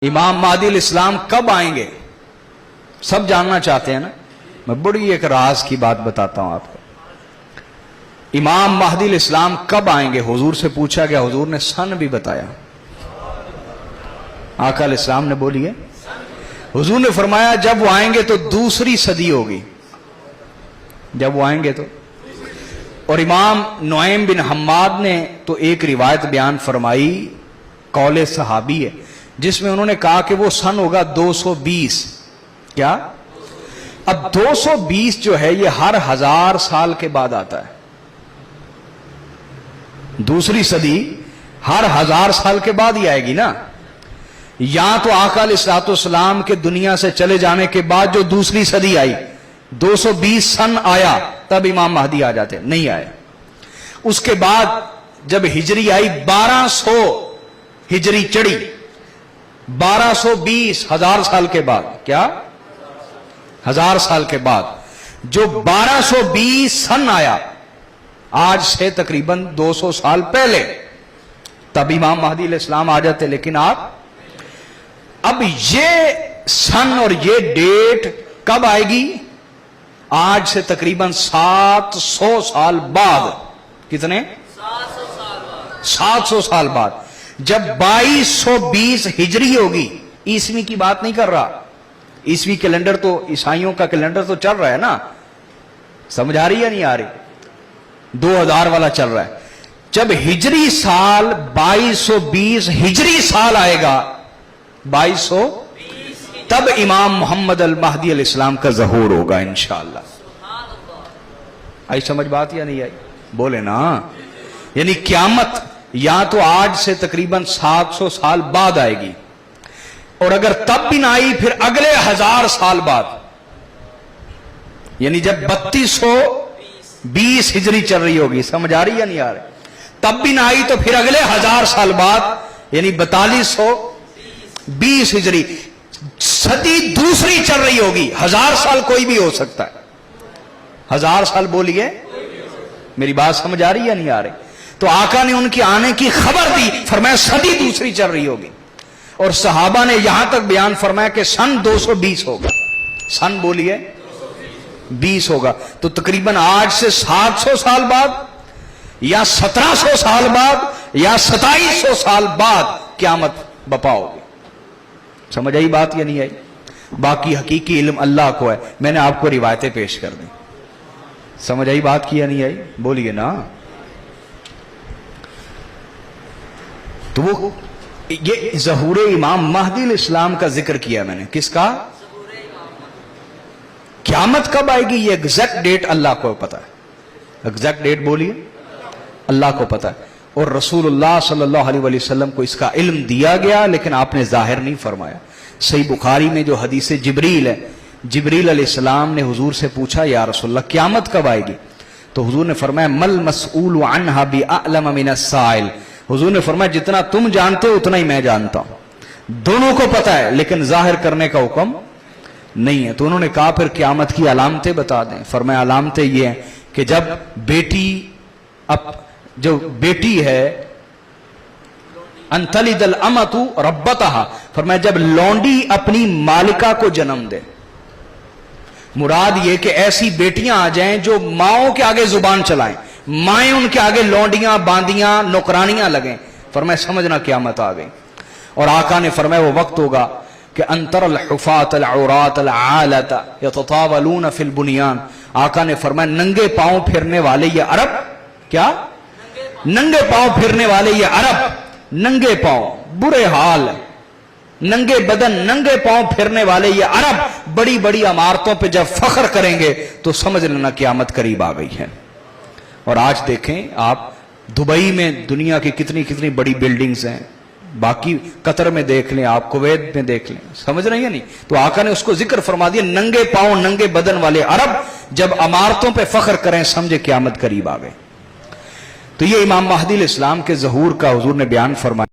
इमाम महदी इस्लाम कब आएंगे, सब जानना चाहते हैं ना। मैं बड़ी एक राज की बात बताता हूं आपको। इमाम महदी इस्लाम कब आएंगे, हुजूर से पूछा गया, हुजूर ने सन भी बताया। आका इस्लाम ने बोली है, हुजूर ने फरमाया जब वो आएंगे तो दूसरी सदी होगी, जब वो आएंगे तो। और इमाम नुआइम बिन हम्माद ने तो एक रिवायत बयान फरमाई, कौले सहाबी है, जिसमें उन्होंने कहा कि वो सन होगा 220। क्या? अब 220 जो है ये हर 1000 साल के बाद आता है। दूसरी सदी हर 1000 साल के बाद ही आएगी ना। या तो आका अलैहिस्सलाम के दुनिया से चले जाने के बाद जो दूसरी सदी आई, 220 सन आया, तब इमाम महदी आ जाते, नहीं आए। उसके बाद जब हिजरी आई 1200 हिजरी चढ़ी, 1220 1000 साल के बाद, क्या 1000 साल के बाद जो 1220 सन आया, आज से तकरीबन 200 साल पहले, तब इमाम महदी अलैहिस्सलाम आ जाते। लेकिन आप अब ये सन और ये डेट कब आएगी? आज से तकरीबन 700 साल बाद। कितने? 700 साल बाद, जब 2220 हिजरी होगी। ईसवी की बात नहीं कर रहा, ईसवी कैलेंडर तो ईसाइयों का कैलेंडर तो चल रहा है ना, समझ आ रही है नहीं आ रही? 2000 वाला चल रहा है। जब हिजरी साल 2220 हिजरी साल आएगा, 2220, तब इमाम मोहम्मद अल महदी अलैहि सलाम का ज़हूर होगा इंशाअल्लाह। आई समझ बात या नहीं आई? बोले ना। यानी क़यामत या तो आज से तकरीबन 700 साल बाद आएगी, और अगर तब भी ना आई फिर अगले 1000 साल बाद, यानी जब 3220 हिजरी चल रही होगी, समझ आ रही या नहीं आ रही? तब भी ना आई तो फिर अगले 1000 साल बाद, यानी 4220 हिजरी, सदी दूसरी चल रही होगी। 1000 साल कोई भी हो सकता है, 1000 साल बोलिए, मेरी बात समझ आ रही या नहीं आ रही? तो आका ने उनके आने की खबर दी, फरमाया सदी दूसरी चल रही होगी। और सहाबा ने यहां तक बयान फरमाया कि सन 220 होगा। सन बोलिए 20 होगा, तो तकरीबन आज से 700 साल बाद या 1700 साल बाद या 2700 साल बाद क़यामत बपा होगी। समझ आई बात या नहीं आई? बाकी हकीकी इल्म अल्लाह को है। मैंने आपको रिवायतें पेश कर दी, समझ आई बात की या नहीं आई? बोलिए ना। तो वो ये ज़हूर इमाम महदी इस्लाम का जिक्र किया मैंने, किसका? क़यामत कब आएगी ये एग्जैक्ट डेट अल्लाह को पता है। एग्जैक्ट डेट बोलिए, अल्लाह को पता है। और रसूलुल्लाह सल्लल्लाहु अलैहि वसल्लम को इसका इल्म दिया गया, लेकिन आपने जाहिर नहीं फरमाया। सही बुखारी में जो हदीस जिब्रील है, जिब्रील अलैहिस्सलाम ने हुजूर से पूछा, या रसूलल्लाह क़यामत कब आएगी? तो हुजूर ने फरमाया मल मसऊलु अन्हा बिअअलम मिनस साइल। हुजूर ने फरमाया जितना तुम जानते हो उतना ही मैं जानता हूं। दोनों को पता है, लेकिन जाहिर करने का हुक्म नहीं है। तो उन्होंने कहा फिर क़यामत की अलामतें बता दें। फरमाया अलामतें ये हैं कि जब बेटी, अब जो बेटी है, अंतलिदल अमतु रब्बतहा, फरमाया जब लौंडी अपनी मालिका को जन्म दे। मुराद ये कि ऐसी बेटियां आ जाएं जो माओं के आगे जुबान चलाएं, माएं उनके आगे लौंडियां, बांदियां, नौकरानियां लगें। फरमाया समझना क़यामत आ गई। और आका ने फरमाया वो वक्त होगा कि अंतरल हुफात अल औरात अल आलत यततावलून फिल बुनियान। आका ने फरमाया नंगे पांव फिरने वाले ये अरब, क्या नंगे पांव फिरने वाले ये अरब, नंगे पांव, बुरे हाल, नंगे बदन, नंगे पांव फिरने वाले ये अरब बड़ी बड़ी इमारतों पे जब फख्र करेंगे तो समझ लेना क़यामत करीब आ गई है। और आज देखें आप, दुबई में दुनिया की कितनी कितनी बड़ी बिल्डिंग्स हैं, बाकी कतर में देख लें आप, कुवैत में देख लें, समझ रहे हैं नहीं? तो आका ने उसको जिक्र फरमा दिया, नंगे पांव नंगे बदन वाले अरब जब इमारतों पे फख्र करें, समझे क़यामत करीब आ गई। तो ये इमाम महदी इस्लाम के ज़हूर का हुजूर ने बयान फरमाया।